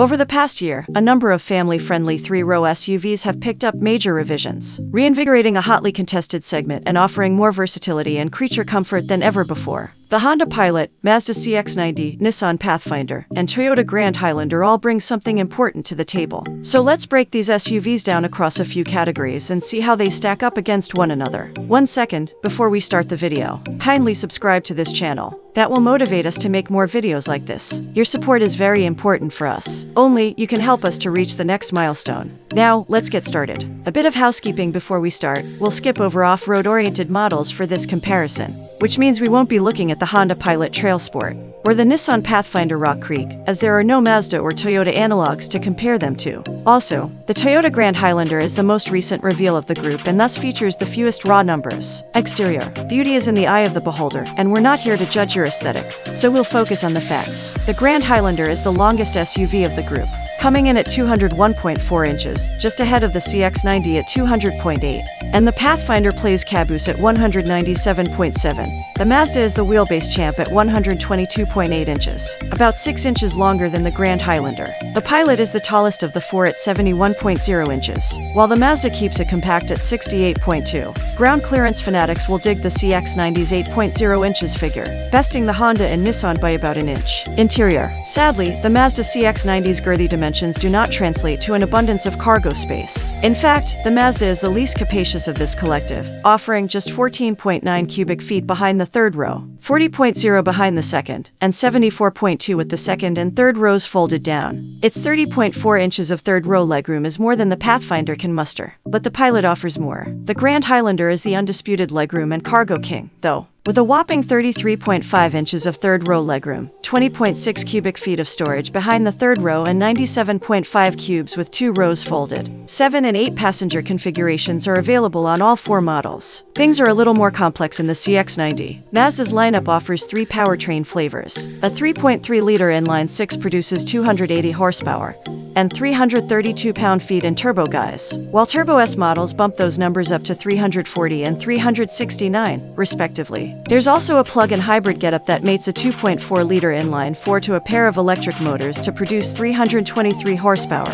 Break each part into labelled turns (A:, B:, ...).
A: Over the past year, a number of family-friendly three-row SUVs have picked up major revisions, reinvigorating a hotly contested segment and offering more versatility and creature comfort than ever before. The Honda Pilot, Mazda CX-90, Nissan Pathfinder, and Toyota Grand Highlander all bring something important to the table. So let's break these SUVs down across a few categories and see how they stack up against one another. 1 second, before we start the video, kindly subscribe to this channel. That will motivate us to make more videos like this. Your support is very important for us. Only you can help us to reach the next milestone. Now, let's get started. A bit of housekeeping before we start. We'll skip over off-road oriented models for this comparison, which means we won't be looking at the Honda Pilot Trail Sport or the Nissan Pathfinder Rock Creek, as there are no Mazda or Toyota analogs to compare them to. Also, the Toyota Grand Highlander is the most recent reveal of the group and thus features the fewest raw numbers. Exterior. Beauty is in the eye of the beholder, and we're not here to judge your aesthetic, so we'll focus on the facts. The Grand Highlander is the longest SUV of the group, coming in at 201.4 inches, just ahead of the CX-90 at 200.8, and the Pathfinder plays caboose at 197.7. The Mazda is the wheelbase champ at 122.8 inches, about 6 inches longer than the Grand Highlander. The Pilot is the tallest of the four at 71.0 inches, while the Mazda keeps it compact at 68.2. Ground clearance fanatics will dig the CX-90's 8.0 inches figure, besting the Honda and Nissan by about an inch. Interior. Sadly, the Mazda CX-90's girthy dimensions do not translate to an abundance of cargo space. In fact, the Mazda is the least capacious of this collective, offering just 14.9 cubic feet behind the third row, 40.0 behind the second, and 74.2 with the second and third rows folded down. Its 30.4 inches of third row legroom is more than the Pathfinder can muster, but the Pilot offers more. The Grand Highlander is the undisputed legroom and cargo king, though, with a whopping 33.5 inches of third-row legroom, 20.6 cubic feet of storage behind the third row and 97.5 cubes with 2 rows folded. 7 and 8 passenger configurations are available on all 4 models. Things are a little more complex in the CX-90. Mazda's lineup offers 3 powertrain flavors. A 3.3-liter inline-6 produces 280 horsepower and 332 pound-feet in turbo guise, while Turbo S models bump those numbers up to 340 and 369, respectively. There's also a plug-in hybrid getup that mates a 2.4-liter inline-4 to a pair of electric motors to produce 323 horsepower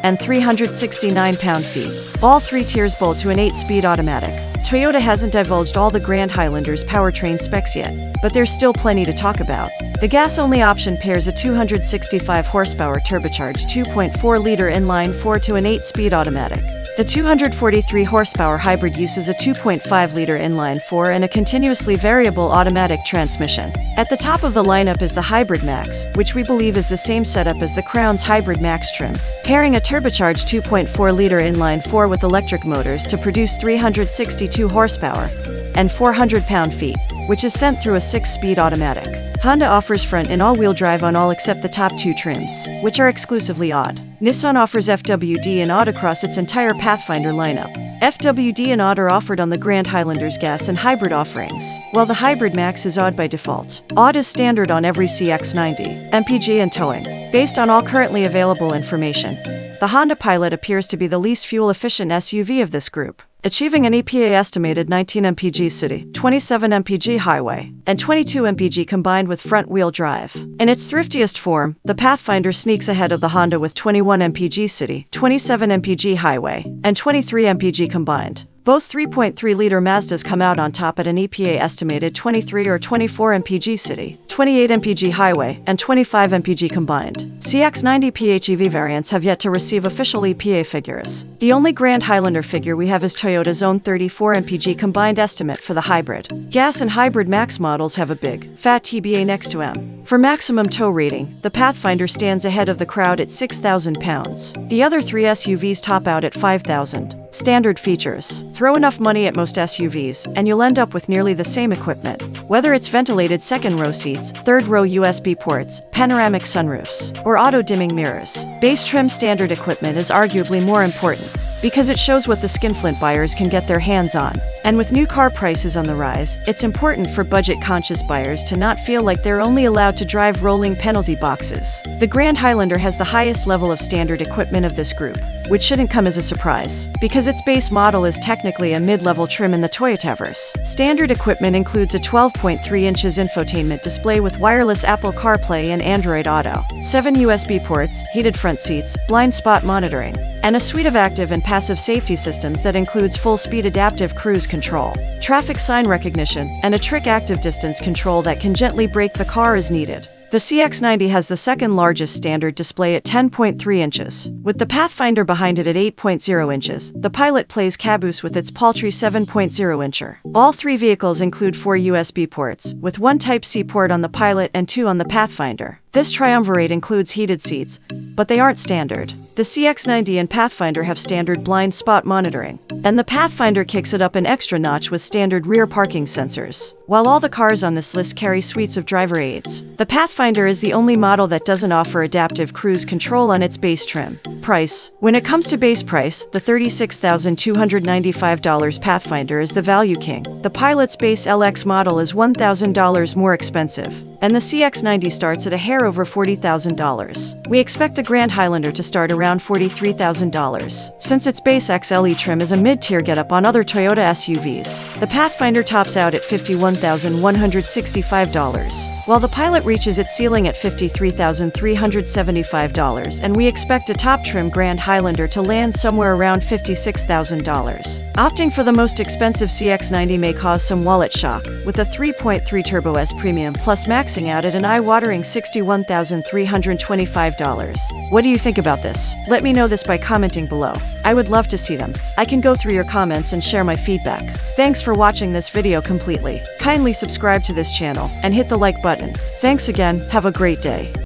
A: and 369 pound-feet. All 3 tiers bolt to an 8-speed automatic. Toyota hasn't divulged all the Grand Highlander's powertrain specs yet, but there's still plenty to talk about. The gas-only option pairs a 265 horsepower turbocharged 2.4-liter inline-4 to an 8-speed automatic. The 243 horsepower hybrid uses a 2.5-liter inline-4 and a continuously variable automatic transmission. At the top of the lineup is the Hybrid Max, which we believe is the same setup as the Crown's Hybrid Max trim, pairing a turbocharged 2.4-liter inline-4 with electric motors to produce 362 horsepower and 400 pound-feet, which is sent through a 6-speed automatic. Honda offers front and all-wheel drive on all except the top 2 trims, which are exclusively odd. Nissan offers FWD and odd across its entire Pathfinder lineup. FWD and odd are offered on the Grand Highlander's gas and hybrid offerings, while the Hybrid Max is odd by default. Odd is standard on every CX-90, MPG and towing. Based on all currently available information, the Honda Pilot appears to be the least fuel-efficient SUV of this group, achieving an EPA estimated 19 mpg city, 27 mpg highway, and 22 mpg combined with front-wheel drive. In its thriftiest form, the Pathfinder sneaks ahead of the Honda with 21 mpg city, 27 mpg highway, and 23 mpg combined. Both 3.3-liter Mazdas come out on top at an EPA estimated 23 or 24 mpg city, 28 mpg highway, and 25 mpg combined. CX-90 PHEV variants have yet to receive official EPA figures. The only Grand Highlander figure we have is Toyota's own 34 mpg combined estimate for the hybrid. Gas and Hybrid Max models have a big, fat TBA next to M. For maximum tow rating, the Pathfinder stands ahead of the crowd at 6,000 pounds. The other 3 SUVs top out at 5,000. Standard features. Throw enough money at most SUVs, and you'll end up with nearly the same equipment. Whether it's ventilated second-row seats, third-row USB ports, panoramic sunroofs, or auto-dimming mirrors, base trim standard equipment is arguably more important, because it shows what the skinflint buyers can get their hands on. And with new car prices on the rise, it's important for budget-conscious buyers to not feel like they're only allowed to drive rolling penalty boxes. The Grand Highlander has the highest level of standard equipment of this group, which shouldn't come as a surprise, because its base model is technically a mid-level trim in the Toyotaverse. Standard equipment includes a 12.3 inches infotainment display with wireless Apple CarPlay and Android Auto, 7 USB ports, heated front seats, blind spot monitoring, and a suite of active and passive safety systems that includes full-speed adaptive cruise control, traffic sign recognition, and a trick active distance control that can gently brake the car as needed. The CX-90 has the second largest standard display at 10.3 inches. With the Pathfinder behind it at 8.0 inches, the Pilot plays caboose with its paltry 7.0-incher. All three vehicles include 4 USB ports, with 1 Type-C port on the Pilot and 2 on the Pathfinder. This triumvirate includes heated seats, but they aren't standard. The CX-90 and Pathfinder have standard blind spot monitoring, and the Pathfinder kicks it up an extra notch with standard rear parking sensors. While all the cars on this list carry suites of driver aids, the Pathfinder is the only model that doesn't offer adaptive cruise control on its base trim. Price. When it comes to base price, the $36,295 Pathfinder is the value king. The Pilot's base LX model is $1,000 more expensive, and the CX-90 starts at a hair over $40,000. We expect the Grand Highlander to start around $43,000, since its base XLE trim is a mid-tier get-up on other Toyota SUVs. The Pathfinder tops out at $51,165, while the Pilot reaches its ceiling at $53,375, and we expect a top-trim Grand Highlander to land somewhere around $56,000. Opting for the most expensive CX-90 may cause some wallet shock, with a 3.3 Turbo S Premium Plus maxing out at an eye-watering $61,325. What do you think about this? Let me know this by commenting below. I would love to see them. I can go through your comments and share my feedback. Thanks for watching this video completely. Kindly subscribe to this channel and hit the like button. Thanks again, have a great day.